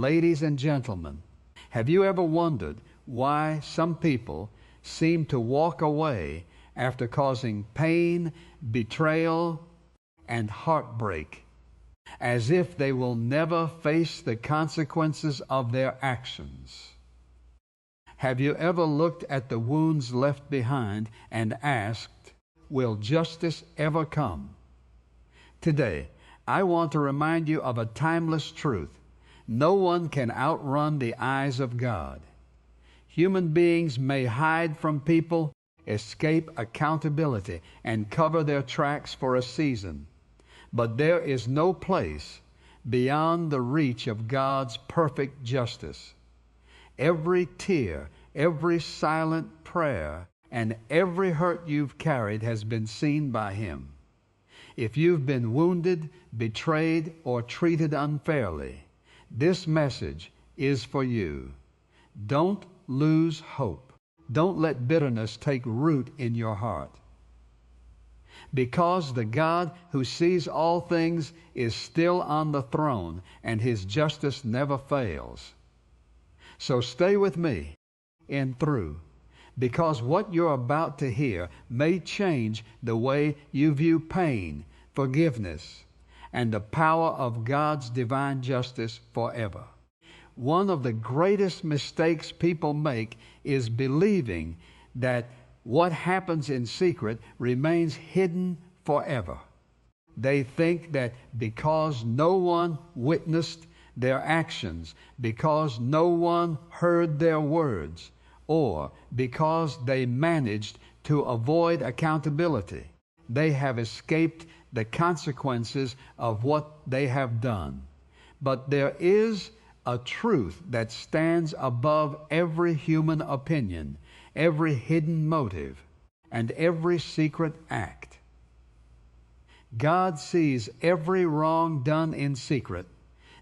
ladies and gentlemen, have you ever wondered why some people seem to walk away after causing pain, betrayal, and heartbreak, as if they will never face the consequences of their actions? Have you ever looked at the wounds left behind and asked, will justice ever come? Today, I want to remind you of a timeless truth. No one can outrun the eyes of God. Human beings may hide from people, escape accountability, and cover their tracks for a season. But there is no place beyond the reach of God's perfect justice. Every tear, every silent prayer, and every hurt you've carried has been seen by Him. If you've been wounded, betrayed, or treated unfairly, this message is for you. Don't lose hope. Don't let bitterness take root in your heart. Because the God who sees all things is still on the throne, and His justice never fails. So stay with me in through, because what you're about to hear may change the way you view pain, forgiveness, and the power of God's divine justice forever. One of the greatest mistakes people make is believing that what happens in secret remains hidden forever. They think that because no one witnessed their actions, because no one heard their words, or because they managed to avoid accountability, they have escaped the consequences of what they have done. But there is a truth that stands above every human opinion, every hidden motive, and every secret act. God sees every wrong done in secret.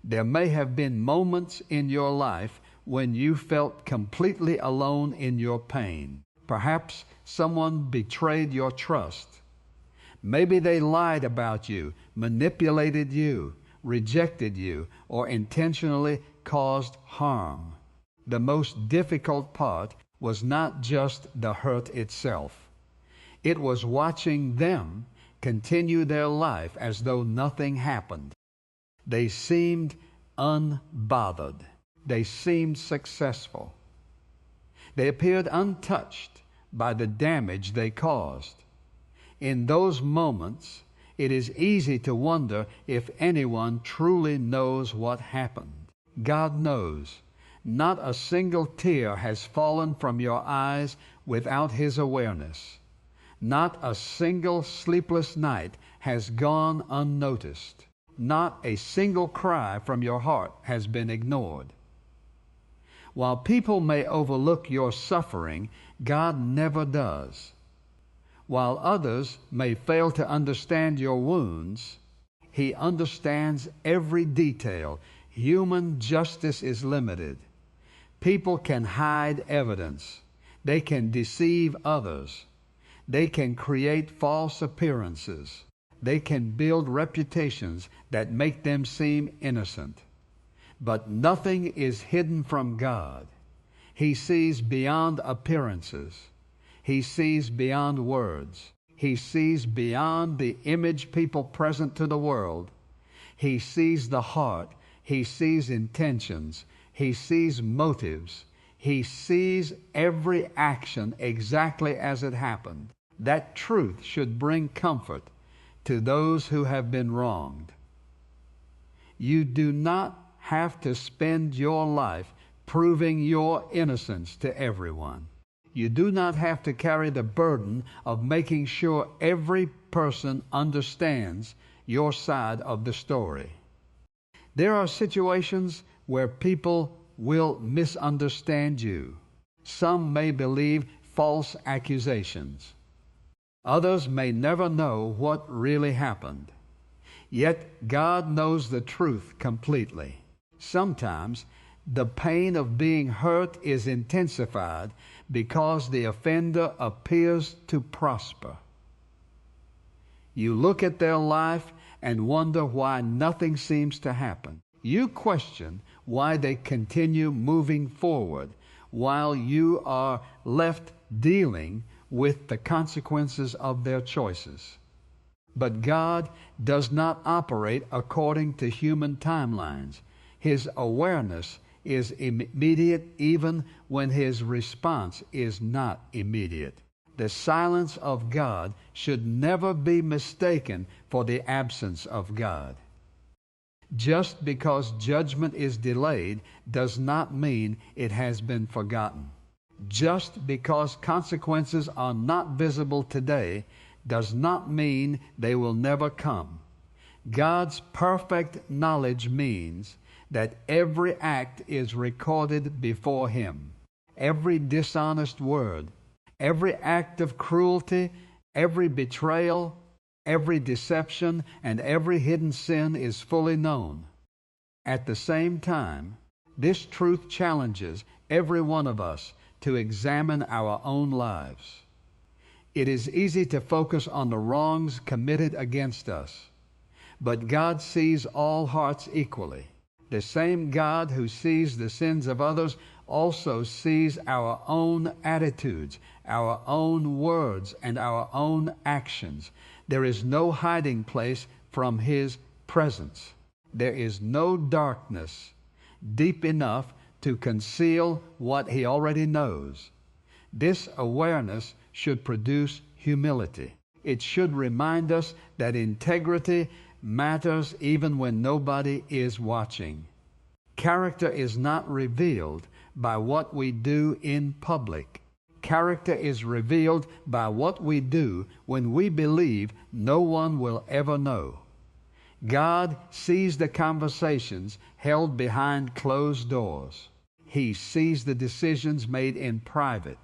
There may have been moments in your life when you felt completely alone in your pain. Perhaps someone betrayed your trust. Maybe they lied about you, manipulated you, rejected you, or intentionally caused harm. The most difficult part was not just the hurt itself. It was watching them continue their life as though nothing happened. They seemed unbothered. They seemed successful. They appeared untouched by the damage they caused. In those moments, it is easy to wonder if anyone truly knows what happened. God knows. Not a single tear has fallen from your eyes without His awareness. Not a single sleepless night has gone unnoticed. Not a single cry from your heart has been ignored. While people may overlook your suffering, God never does. While others may fail to understand your wounds, He understands every detail. Human justice is limited. People can hide evidence. They can deceive others. They can create false appearances. They can build reputations that make them seem innocent. But nothing is hidden from God. He sees beyond appearances. He sees beyond words. He sees beyond the image people present to the world. He sees the heart. He sees intentions. He sees motives. He sees every action exactly as it happened. That truth should bring comfort to those who have been wronged. You do not have to spend your life proving your innocence to everyone. You do not have to carry the burden of making sure every person understands your side of the story. There are situations where people will misunderstand you. Some may believe false accusations. Others may never know what really happened. Yet God knows the truth completely. Sometimes the pain of being hurt is intensified because the offender appears to prosper. You look at their life and wonder why nothing seems to happen. You question why they continue moving forward while you are left dealing with the consequences of their choices. But God does not operate according to human timelines. His awareness is immediate even when His response is not immediate. The silence of God should never be mistaken for the absence of God. Just because judgment is delayed does not mean it has been forgotten. Just because consequences are not visible today does not mean they will never come. God's perfect knowledge means that every act is recorded before Him. Every dishonest word, every act of cruelty, every betrayal, every deception, and every hidden sin is fully known. At the same time, this truth challenges every one of us to examine our own lives. It is easy to focus on the wrongs committed against us, but God sees all hearts equally. The same God who sees the sins of others also sees our own attitudes, our own words, and our own actions. There is no hiding place from His presence. There is no darkness deep enough to conceal what He already knows. This awareness should produce humility. It should remind us that integrity matters even when nobody is watching. Character is not revealed by what we do in public. Character is revealed by what we do when we believe no one will ever know. God sees the conversations held behind closed doors. He sees the decisions made in private.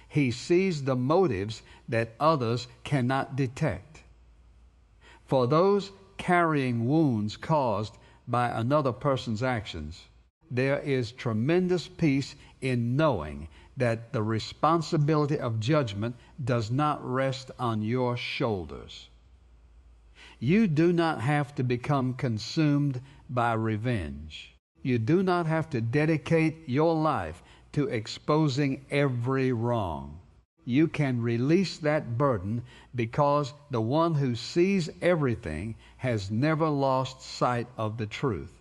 He sees the motives that others cannot detect. For those carrying wounds caused by another person's actions, there is tremendous peace in knowing that the responsibility of judgment does not rest on your shoulders. You do not have to become consumed by revenge. You do not have to dedicate your life to exposing every wrong. You can release that burden because the one who sees everything has never lost sight of the truth.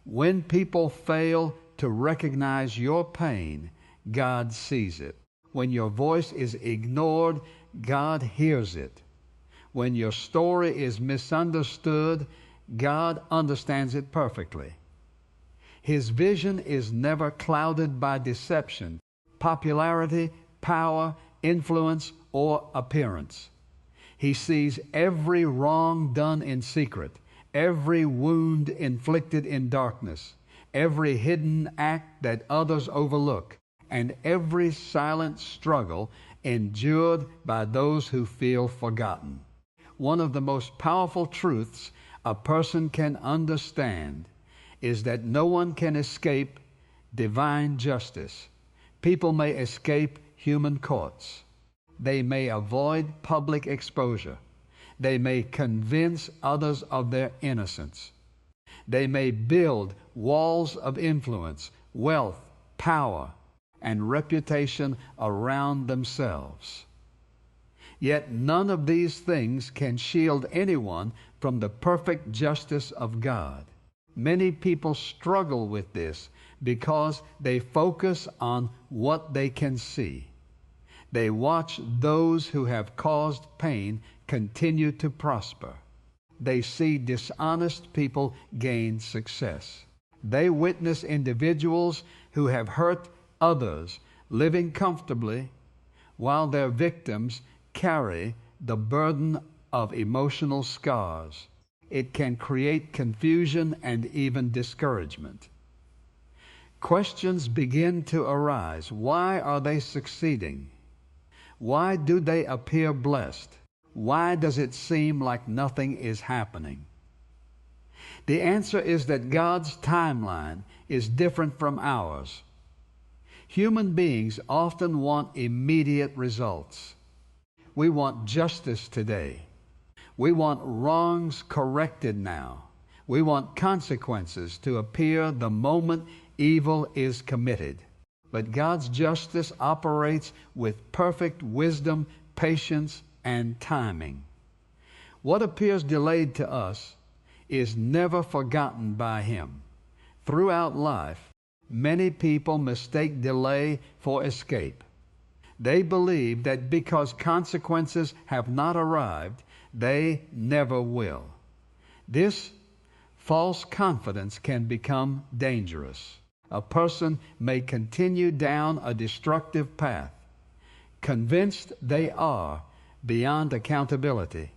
When people fail to recognize your pain, God sees it. When your voice is ignored, God hears it. When your story is misunderstood, God understands it perfectly. His vision is never clouded by deception, popularity, power, influence, or appearance. He sees every wrong done in secret, every wound inflicted in darkness, every hidden act that others overlook, and every silent struggle endured by those who feel forgotten. One of the most powerful truths a person can understand is that no one can escape divine justice. People may escape human courts. They may avoid public exposure. They may convince others of their innocence. They may build walls of influence, wealth, power, and reputation around themselves. Yet none of these things can shield anyone from the perfect justice of God. Many people struggle with this because they focus on what they can see. They watch those who have caused pain continue to prosper. They see dishonest people gain success. They witness individuals who have hurt others living comfortably while their victims carry the burden of emotional scars. It can create confusion and even discouragement. Questions begin to arise. Why are they succeeding? Why do they appear blessed? Why does it seem like nothing is happening? The answer is that God's timeline is different from ours. Human beings often want immediate results. We want justice today. We want wrongs corrected now. We want consequences to appear the moment evil is committed. But God's justice operates with perfect wisdom, patience, and timing. What appears delayed to us is never forgotten by Him. Throughout life, many people mistake delay for escape. They believe that because consequences have not arrived, they never will. This false confidence can become dangerous. A person may continue down a destructive path, convinced they are beyond accountability.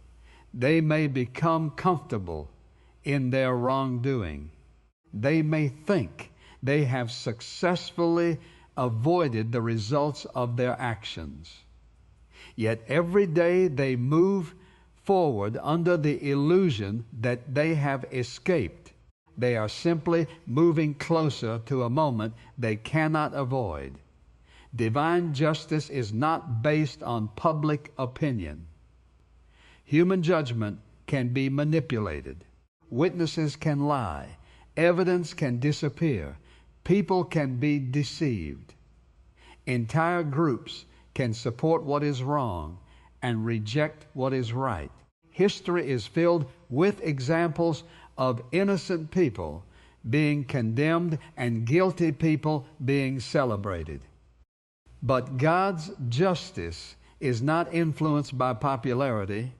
They may become comfortable in their wrongdoing. They may think they have successfully avoided the results of their actions. Yet every day they move forward under the illusion that they have escaped. They are simply moving closer to a moment they cannot avoid. Divine justice is not based on public opinion. Human judgment can be manipulated. Witnesses can lie. Evidence can disappear. People can be deceived. Entire groups can support what is wrong and reject what is right. History is filled with examples of innocent people being condemned and guilty people being celebrated. But God's justice is not influenced by popularity,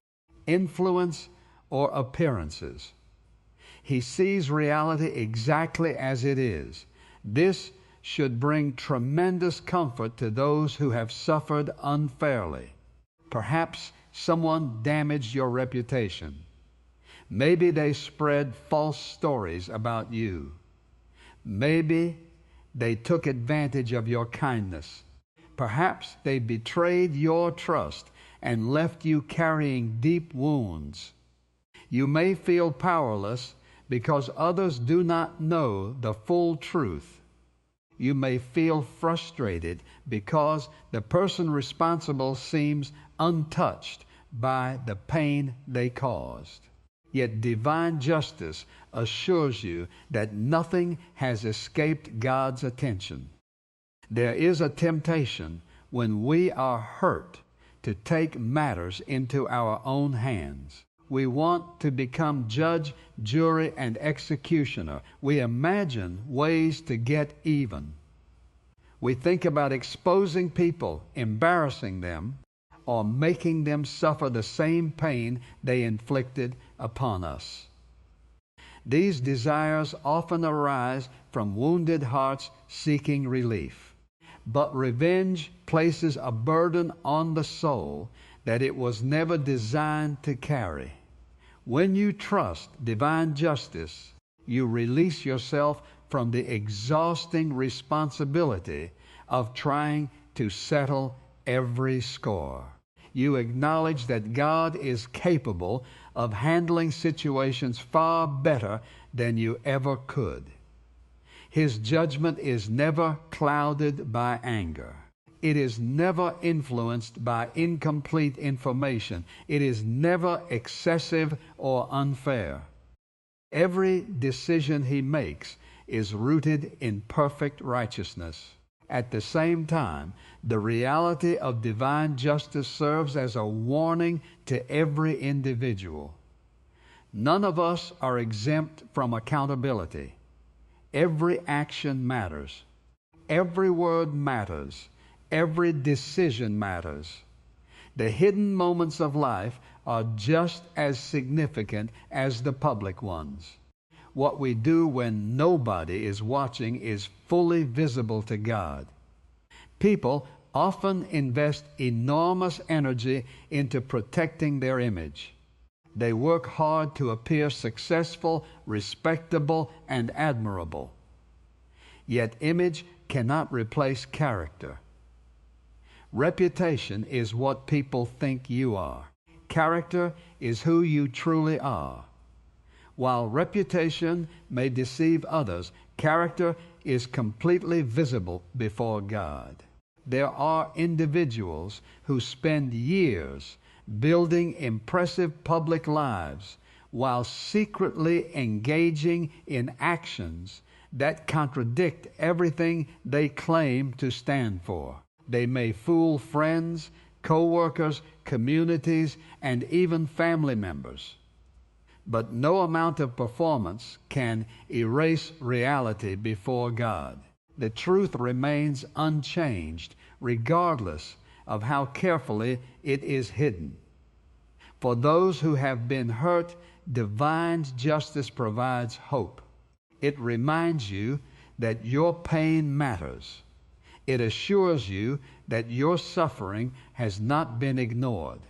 influence, or appearances. He sees reality exactly as it is. This should bring tremendous comfort to those who have suffered unfairly. Perhaps someone damaged your reputation. Maybe they spread false stories about you. Maybe they took advantage of your kindness. Perhaps they betrayed your trust and left you carrying deep wounds. You may feel powerless because others do not know the full truth. You may feel frustrated because the person responsible seems untouched by the pain they caused. Yet divine justice assures you that nothing has escaped God's attention. There is a temptation when we are hurt to take matters into our own hands. We want to become judge, jury, and executioner. We imagine ways to get even. We think about exposing people, embarrassing them, or making them suffer the same pain they inflicted upon us. These desires often arise from wounded hearts seeking relief. But revenge places a burden on the soul that it was never designed to carry. When you trust divine justice, you release yourself from the exhausting responsibility of trying to settle every score. You acknowledge that God is capable of handling situations far better than you ever could. His judgment is never clouded by anger. It is never influenced by incomplete information. It is never excessive or unfair. Every decision He makes is rooted in perfect righteousness. At the same time, the reality of divine justice serves as a warning to every individual. None of us are exempt from accountability. Every action matters. Every word matters. Every decision matters. The hidden moments of life are just as significant as the public ones. What we do when nobody is watching is fully visible to God. People often invest enormous energy into protecting their image. They work hard to appear successful, respectable, and admirable. Yet image cannot replace character. Reputation is what people think you are. Character is who you truly are. While reputation may deceive others, character is completely visible before God. There are individuals who spend years building impressive public lives while secretly engaging in actions that contradict everything they claim to stand for. They may fool friends, co-workers, communities, and even family members. But no amount of performance can erase reality before God. The truth remains unchanged, regardless of how carefully it is hidden. For those who have been hurt, divine justice provides hope. It reminds you that your pain matters. It assures you that your suffering has not been ignored.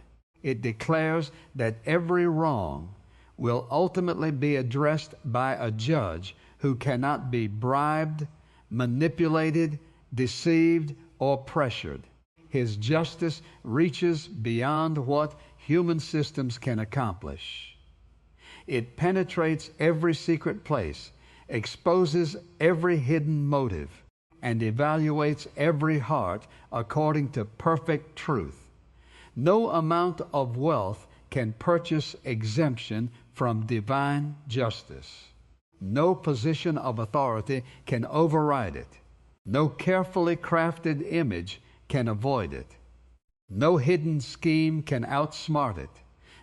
It declares that every wrong will ultimately be addressed by a judge who cannot be bribed, manipulated, deceived, or pressured. His justice reaches beyond what human systems can accomplish. It penetrates every secret place, exposes every hidden motive, and evaluates every heart according to perfect truth. No amount of wealth can purchase exemption from divine justice. No position of authority can override it. No carefully crafted image can avoid it. No hidden scheme can outsmart it.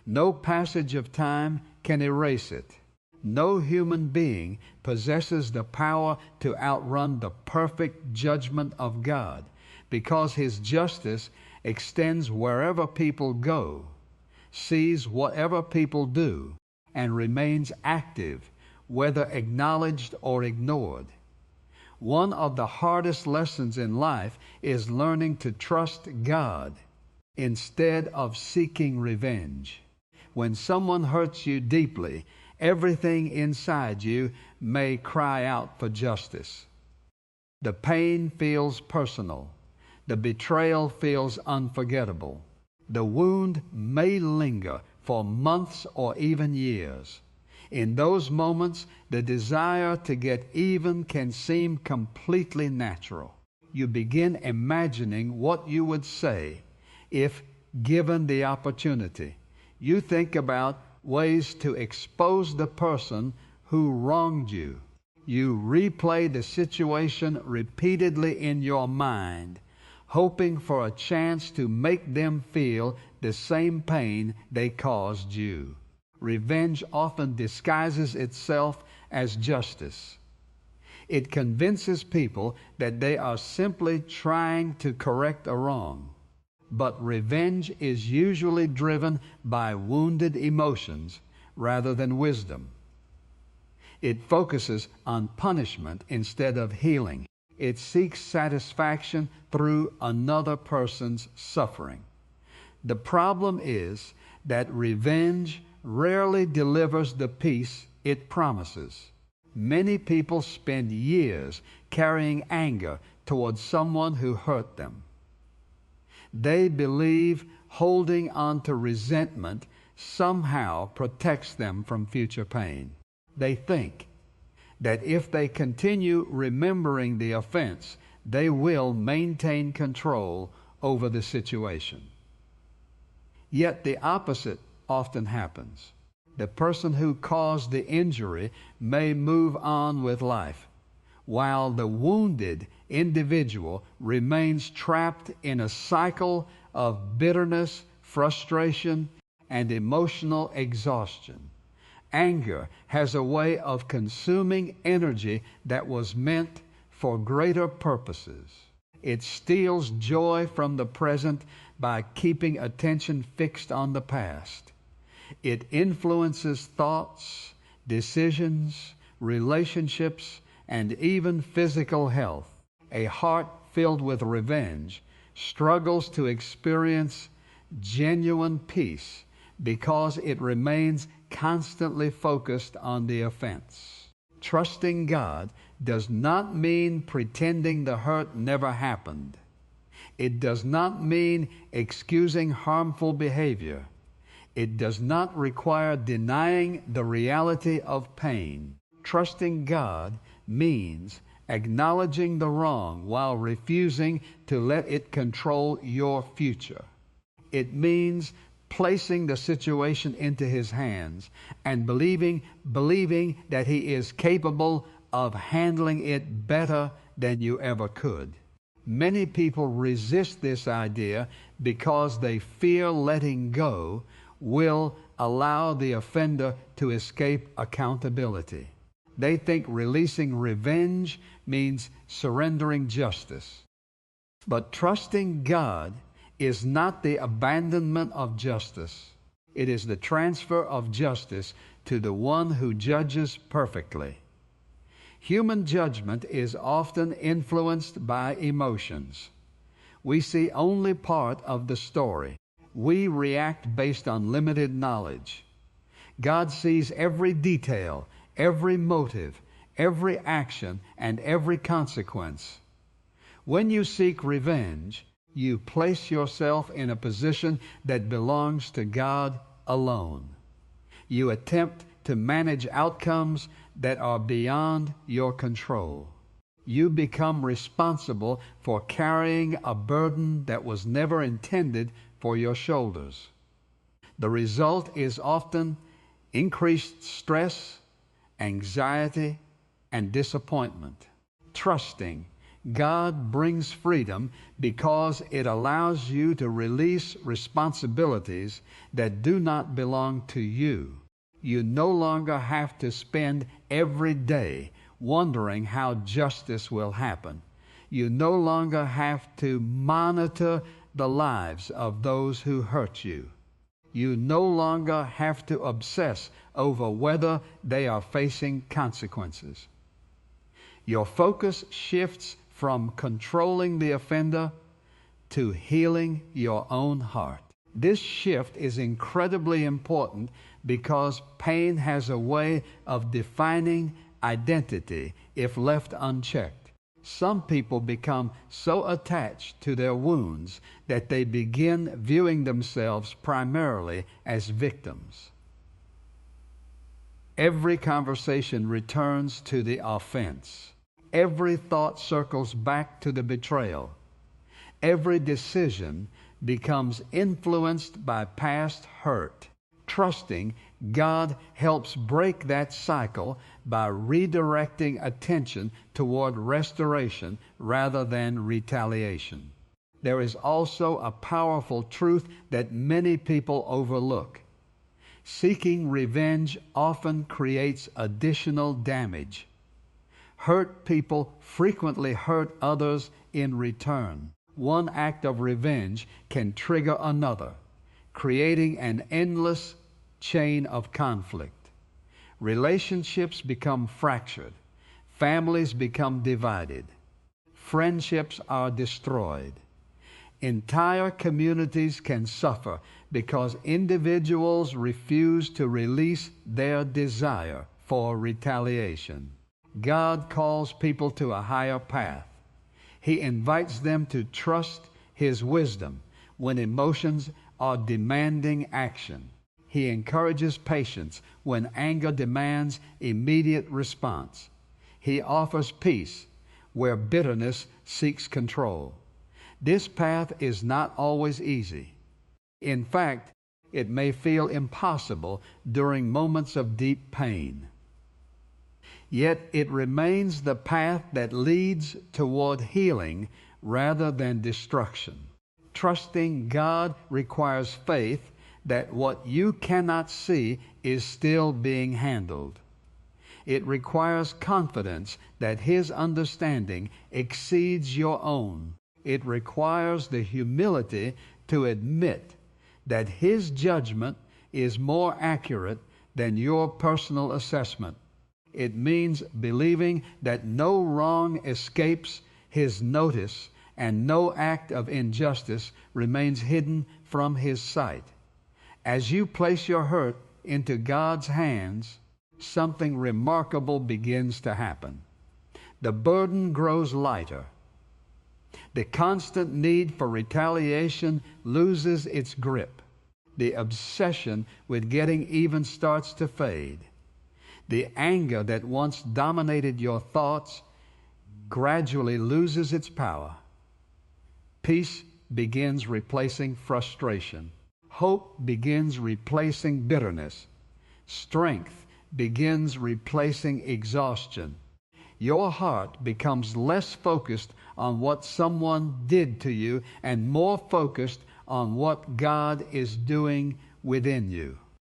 No passage of time can erase it. No human being possesses the power to outrun the perfect judgment of God, because His justice extends wherever people go, sees whatever people do, and remains active, whether acknowledged or ignored. One of the hardest lessons in life is learning to trust God instead of seeking revenge. When someone hurts you deeply, everything inside you may cry out for justice. The pain feels personal. The betrayal feels unforgettable. The wound may linger for months or even years. In those moments, the desire to get even can seem completely natural. You begin imagining what you would say if given the opportunity. You think about ways to expose the person who wronged you. You replay the situation repeatedly in your mind, hoping for a chance to make them feel the same pain they caused you. Revenge often disguises itself as justice. It convinces people that they are simply trying to correct a wrong. But revenge is usually driven by wounded emotions rather than wisdom. It focuses on punishment instead of healing. It seeks satisfaction through another person's suffering. The problem is that revenge rarely delivers the peace it promises. Many people spend years carrying anger towards someone who hurt them. They believe holding on to resentment somehow protects them from future pain. They think that if they continue remembering the offense, they will maintain control over the situation. Yet the opposite often happens. The person who caused the injury may move on with life, while the wounded individual remains trapped in a cycle of bitterness, frustration, and emotional exhaustion. Anger has a way of consuming energy that was meant for greater purposes. It steals joy from the present by keeping attention fixed on the past. It influences thoughts, decisions, relationships, and even physical health. A heart filled with revenge struggles to experience genuine peace because it remains constantly focused on the offense. Trusting God does not mean pretending the hurt never happened. It does not mean excusing harmful behavior. It does not require denying the reality of pain. Trusting God means acknowledging the wrong while refusing to let it control your future. It means placing the situation into his hands and believing that he is capable of handling it better than you ever could. Many people resist this idea because they fear letting go will allow the offender to escape accountability. They think releasing revenge means surrendering justice. But trusting God is not the abandonment of justice. It is the transfer of justice to the one who judges perfectly. Human judgment is often influenced by emotions. We see only part of the story. We react based on limited knowledge. God sees every detail, every motive, every action, and every consequence. When you seek revenge, you place yourself in a position that belongs to God alone. You attempt to manage outcomes that are beyond your control. You become responsible for carrying a burden that was never intended for your shoulders. The result is often increased stress, anxiety, and disappointment. Trusting God brings freedom because it allows you to release responsibilities that do not belong to you. You no longer have to spend every day wondering how justice will happen. You no longer have to monitor the lives of those who hurt you. You no longer have to obsess over whether they are facing consequences. Your focus shifts from controlling the offender to healing your own heart. This shift is incredibly important because pain has a way of defining identity if left unchecked. Some people become so attached to their wounds that they begin viewing themselves primarily as victims. Every conversation returns to the offense. Every thought circles back to the betrayal. Every decision becomes influenced by past hurt. Trusting God helps break that cycle by redirecting attention toward restoration rather than retaliation. There is also a powerful truth that many people overlook. Seeking revenge often creates additional damage. Hurt people frequently hurt others in return. One act of revenge can trigger another, creating an endless chain of conflict. Relationships become fractured. Families become divided. Friendships are destroyed. Entire communities can suffer because individuals refuse to release their desire for retaliation. God calls people to a higher path. He invites them to trust His wisdom when emotions are demanding action. He encourages patience when anger demands immediate response. He offers peace where bitterness seeks control. This path is not always easy. In fact, it may feel impossible during moments of deep pain. Yet it remains the path that leads toward healing rather than destruction. Trusting God requires faith that what you cannot see is still being handled. It requires confidence that His understanding exceeds your own. It requires the humility to admit that His judgment is more accurate than your personal assessment. It means believing that no wrong escapes His notice and no act of injustice remains hidden from His sight. As you place your hurt into God's hands, something remarkable begins to happen. The burden grows lighter. The constant need for retaliation loses its grip. The obsession with getting even starts to fade. The anger that once dominated your thoughts gradually loses its power. Peace begins replacing frustration. Hope begins replacing bitterness. Strength begins replacing exhaustion. Your heart becomes less focused on what someone did to you and more focused on what God is doing within you.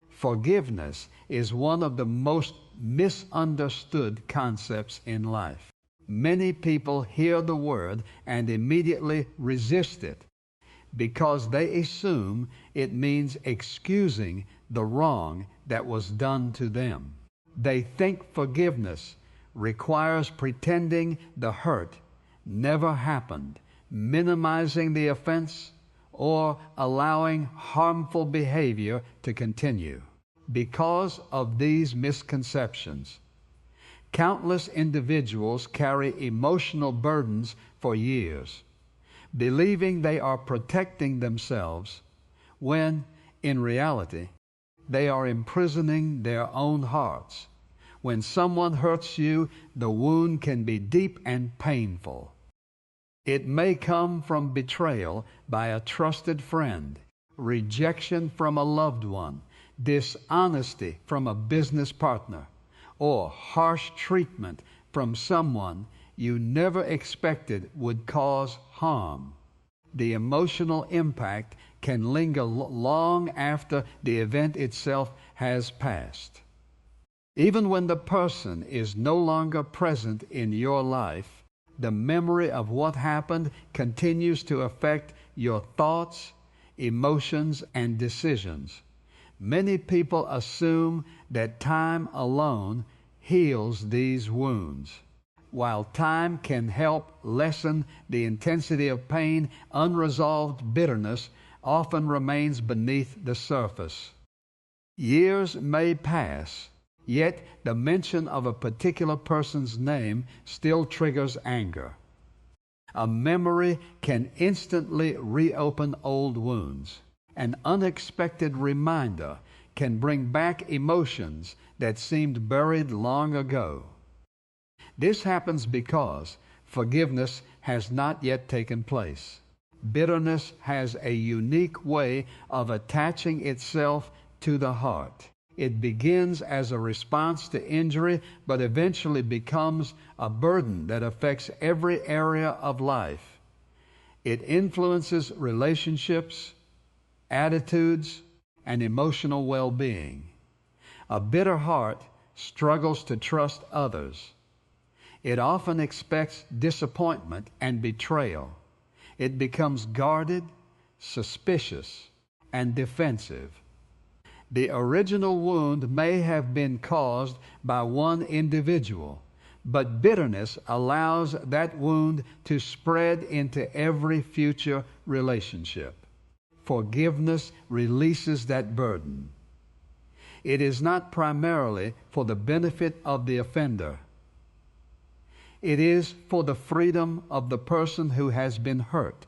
Forgiveness is one of the most misunderstood concepts in life. Many people hear the word and immediately resist it because they assume it means excusing the wrong that was done to them. They think forgiveness requires pretending the hurt never happened, minimizing the offense, or allowing harmful behavior to continue. Because of these misconceptions, countless individuals carry emotional burdens for years, believing they are protecting themselves when, in reality, they are imprisoning their own hearts. When someone hurts you, the wound can be deep and painful. It may come from betrayal by a trusted friend, rejection from a loved one, dishonesty from a business partner, or harsh treatment from someone you never expected would cause harm. The emotional impact can linger long after the event itself has passed. Even when the person is no longer present in your life, the memory of what happened continues to affect your thoughts, emotions, and decisions. Many people assume that time alone heals these wounds. While time can help lessen the intensity of pain, unresolved bitterness often remains beneath the surface. Years may pass, yet the mention of a particular person's name still triggers anger. A memory can instantly reopen old wounds. An unexpected reminder can bring back emotions that seemed buried long ago. This happens because forgiveness has not yet taken place. Bitterness has a unique way of attaching itself to the heart. It begins as a response to injury, but eventually becomes a burden that affects every area of life. It influences relationships, attitudes, and emotional well-being. A bitter heart struggles to trust others. It often expects disappointment and betrayal. It becomes guarded, suspicious, and defensive. The original wound may have been caused by one individual, but bitterness allows that wound to spread into every future relationship. Forgiveness releases that burden. It is not primarily for the benefit of the offender. It is for the freedom of the person who has been hurt.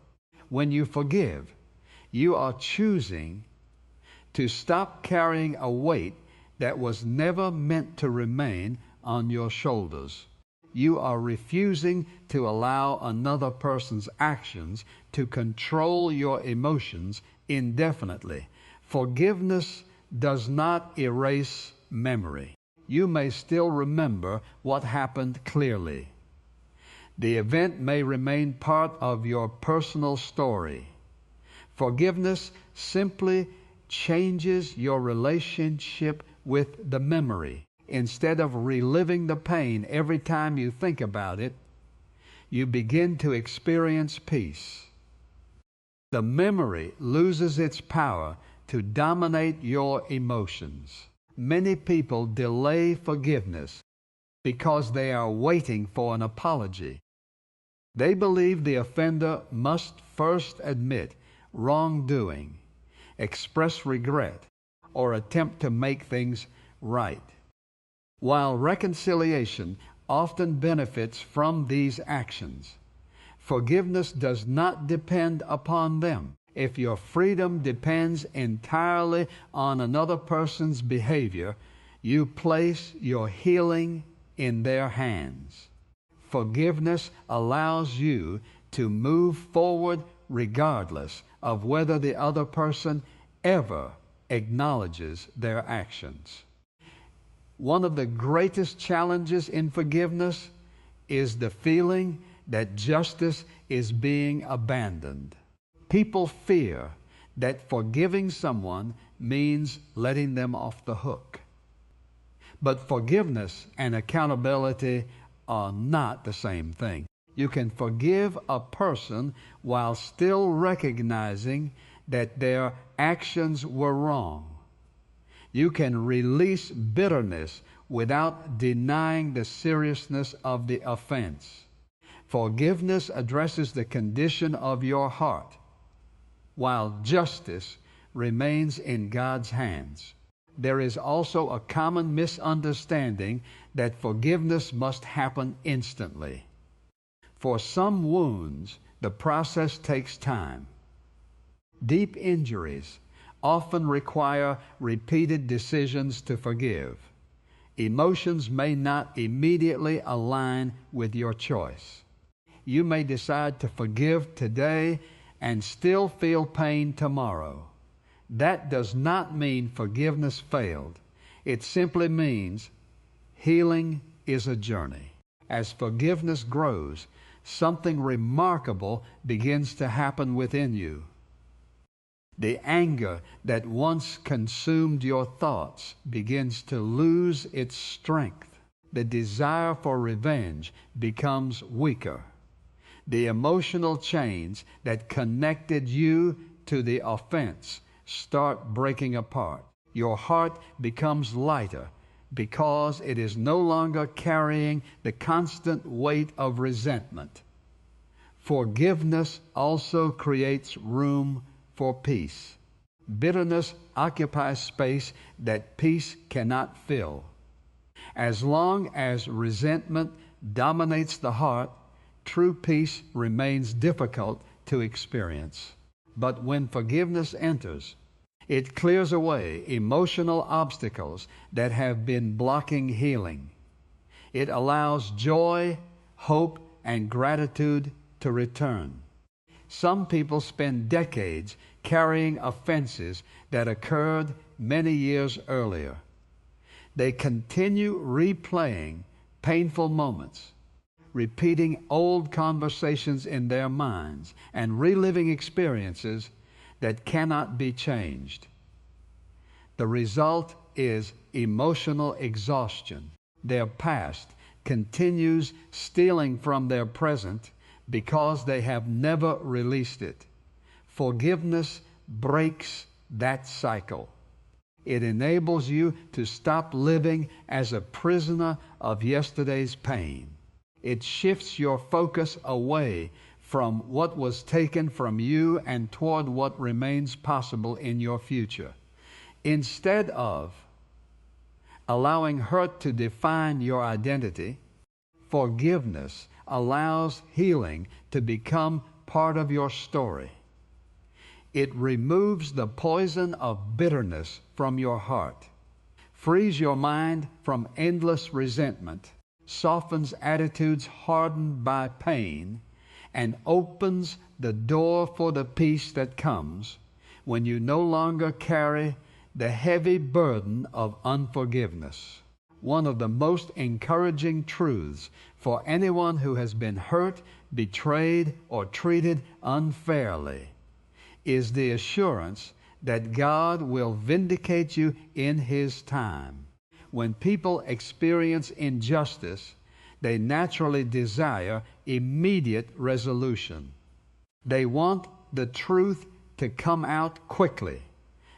When you forgive, you are choosing to stop carrying a weight that was never meant to remain on your shoulders. You are refusing to allow another person's actions to control your emotions indefinitely. Forgiveness does not erase memory. You may still remember what happened clearly. The event may remain part of your personal story. Forgiveness simply changes your relationship with the memory. Instead of reliving the pain every time you think about it, you begin to experience peace. The memory loses its power to dominate your emotions. Many people delay forgiveness because they are waiting for an apology. They believe the offender must first admit wrongdoing, express regret, or attempt to make things right. While reconciliation often benefits from these actions, forgiveness does not depend upon them. If your freedom depends entirely on another person's behavior, you place your healing in their hands. Forgiveness allows you to move forward regardless of whether the other person ever acknowledges their actions. One of the greatest challenges in forgiveness is the feeling that justice is being abandoned. People fear that forgiving someone means letting them off the hook. But forgiveness and accountability are not the same thing. You can forgive a person while still recognizing that their actions were wrong. You can release bitterness without denying the seriousness of the offense. Forgiveness addresses the condition of your heart, while justice remains in God's hands. There is also a common misunderstanding that forgiveness must happen instantly. For some wounds, the process takes time. Deep injuries often require repeated decisions to forgive. Emotions may not immediately align with your choice. You may decide to forgive today and still feel pain tomorrow. That does not mean forgiveness failed. It simply means healing is a journey. As forgiveness grows, something remarkable begins to happen within you. The anger that once consumed your thoughts begins to lose its strength. The desire for revenge becomes weaker. The emotional chains that connected you to the offense start breaking apart. Your heart becomes lighter because it is no longer carrying the constant weight of resentment. Forgiveness also creates room for peace. Bitterness occupies space that peace cannot fill. As long as resentment dominates the heart, true peace remains difficult to experience. But when forgiveness enters, it clears away emotional obstacles that have been blocking healing. It allows joy, hope, and gratitude to return. Some people spend decades carrying offenses that occurred many years earlier. They continue replaying painful moments, repeating old conversations in their minds, and reliving experiences that cannot be changed. The result is emotional exhaustion. Their past continues stealing from their present because they have never released it. Forgiveness breaks that cycle. It enables you to stop living as a prisoner of yesterday's pain. It shifts your focus away from what was taken from you and toward what remains possible in your future. Instead of allowing hurt to define your identity, forgiveness allows healing to become part of your story. It removes the poison of bitterness from your heart, frees your mind from endless resentment, softens attitudes hardened by pain, and opens the door for the peace that comes when you no longer carry the heavy burden of unforgiveness. One of the most encouraging truths for anyone who has been hurt, betrayed, or treated unfairly is the assurance that God will vindicate you in His time. When people experience injustice, they naturally desire immediate resolution. They want the truth to come out quickly.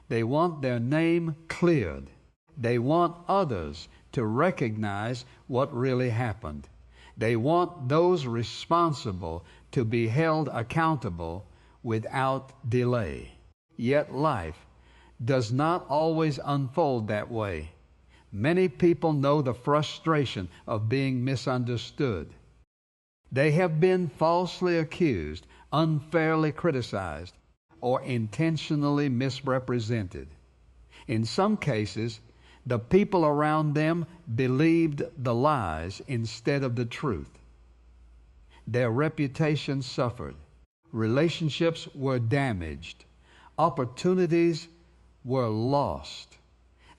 They want their name cleared. They want others to recognize what really happened. They want those responsible to be held accountable without delay. Yet life does not always unfold that way. Many people know the frustration of being misunderstood. They have been falsely accused, unfairly criticized, or intentionally misrepresented. In some cases, the people around them believed the lies instead of the truth. Their reputations suffered. Relationships were damaged. Opportunities were lost.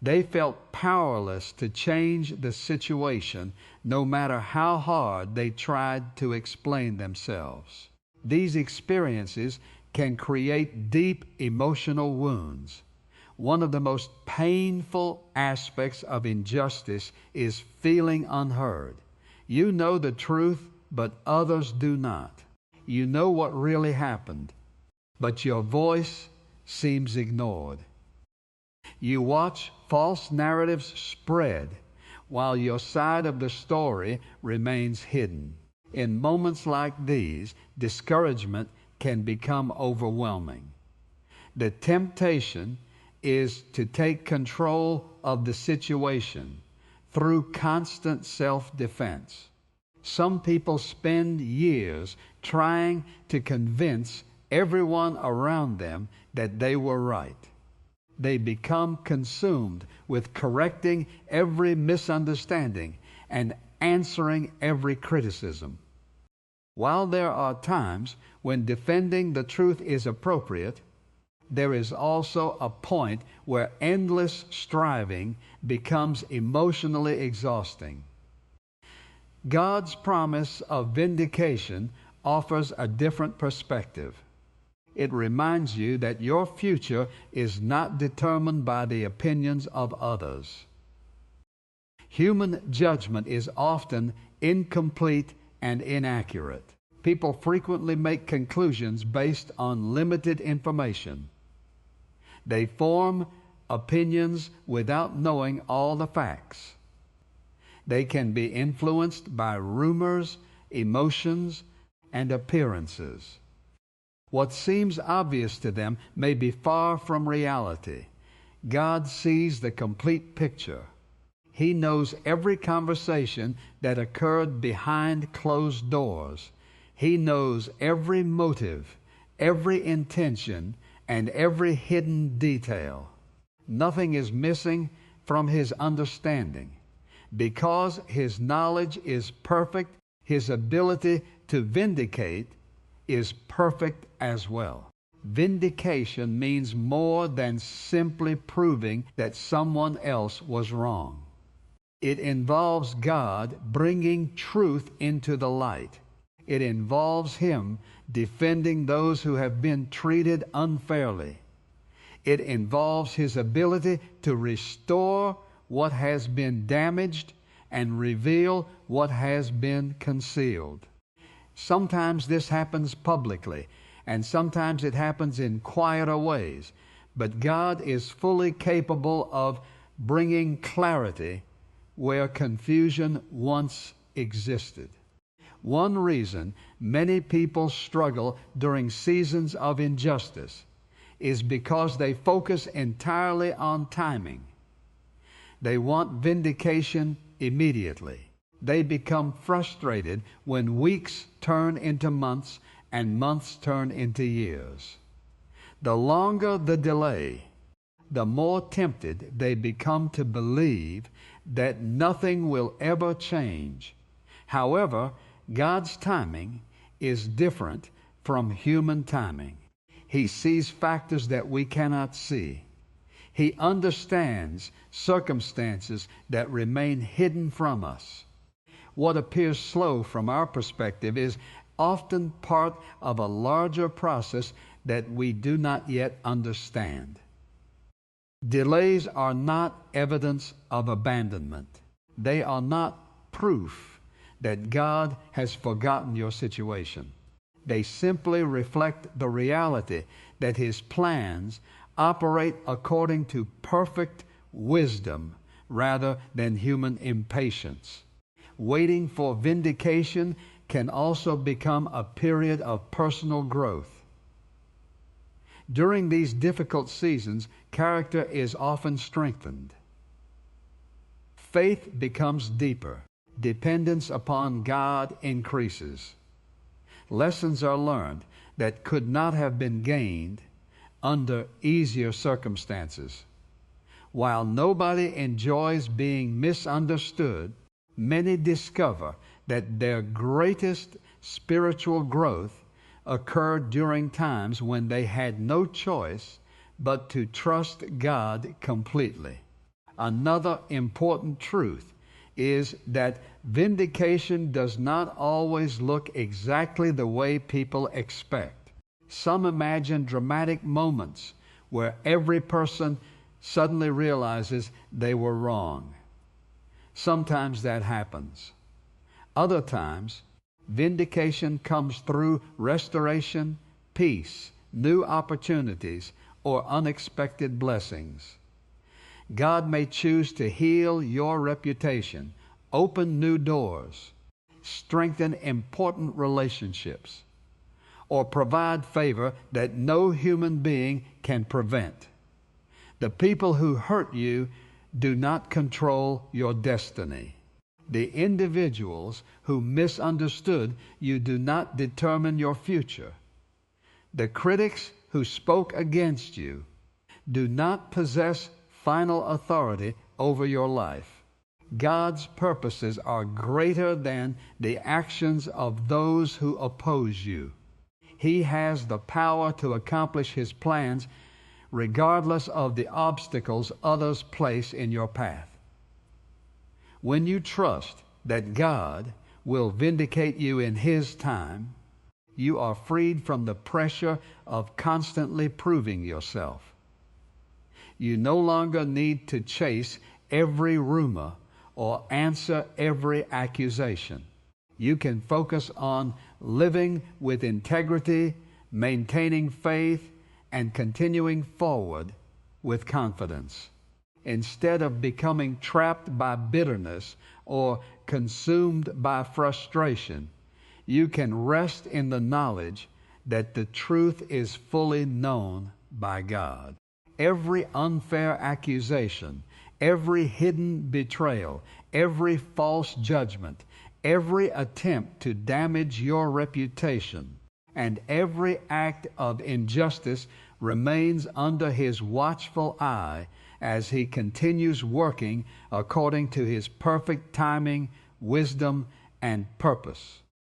They felt powerless to change the situation, no matter how hard they tried to explain themselves. These experiences can create deep emotional wounds. One of the most painful aspects of injustice is feeling unheard. You know the truth, but others do not. You know what really happened, but your voice seems ignored. You watch false narratives spread while your side of the story remains hidden. In moments like these, discouragement can become overwhelming. The temptation is to take control of the situation through constant self-defense. Some people spend years trying to convince everyone around them that they were right. They become consumed with correcting every misunderstanding and answering every criticism. While there are times when defending the truth is appropriate, there is also a point where endless striving becomes emotionally exhausting. God's promise of vindication offers a different perspective. It reminds you that your future is not determined by the opinions of others. Human judgment is often incomplete and inaccurate. People frequently make conclusions based on limited information. They form opinions without knowing all the facts. They can be influenced by rumors, emotions, and appearances. What seems obvious to them may be far from reality. God sees the complete picture. He knows every conversation that occurred behind closed doors. He knows every motive, every intention, and every hidden detail. Nothing is missing from His understanding. Because His knowledge is perfect, His ability to vindicate is perfect as well. Vindication means more than simply proving that someone else was wrong. It involves God bringing truth into the light. It involves Him defending those who have been treated unfairly. It involves His ability to restore what has been damaged and reveal what has been concealed. Sometimes this happens publicly, and sometimes it happens in quieter ways, but God is fully capable of bringing clarity where confusion once existed. One reason many people struggle during seasons of injustice is because they focus entirely on timing. They want vindication immediately. They become frustrated when weeks turn into months and months turn into years. The longer the delay, the more tempted they become to believe that nothing will ever change. However, God's timing is different from human timing. He sees factors that we cannot see. He understands circumstances that remain hidden from us. What appears slow from our perspective is often part of a larger process that we do not yet understand. Delays are not evidence of abandonment. They are not proof that God has forgotten your situation. They simply reflect the reality that His plans operate according to perfect wisdom rather than human impatience. Waiting for vindication can also become a period of personal growth. During these difficult seasons, character is often strengthened. Faith becomes deeper. Dependence upon God increases. Lessons are learned that could not have been gained under easier circumstances. While nobody enjoys being misunderstood, many discover that their greatest spiritual growth occurred during times when they had no choice but to trust God completely. Another important truth is that vindication does not always look exactly the way people expect. Some imagine dramatic moments where every person suddenly realizes they were wrong. Sometimes that happens. Other times, vindication comes through restoration, peace, new opportunities, or unexpected blessings. God may choose to heal your reputation, open new doors, strengthen important relationships, or provide favor that no human being can prevent. The people who hurt you do not control your destiny. The individuals who misunderstood you do not determine your future. The critics who spoke against you do not possess final authority over your life. God's purposes are greater than the actions of those who oppose you. He has the power to accomplish His plans regardless of the obstacles others place in your path. When you trust that God will vindicate you in His time, you are freed from the pressure of constantly proving yourself. You no longer need to chase every rumor or answer every accusation. You can focus on living with integrity, maintaining faith, and continuing forward with confidence. Instead of becoming trapped by bitterness or consumed by frustration, you can rest in the knowledge that the truth is fully known by God. Every unfair accusation, every hidden betrayal, every false judgment, every attempt to damage your reputation, and every act of injustice remains under His watchful eye as He continues working according to His perfect timing, wisdom, and purpose.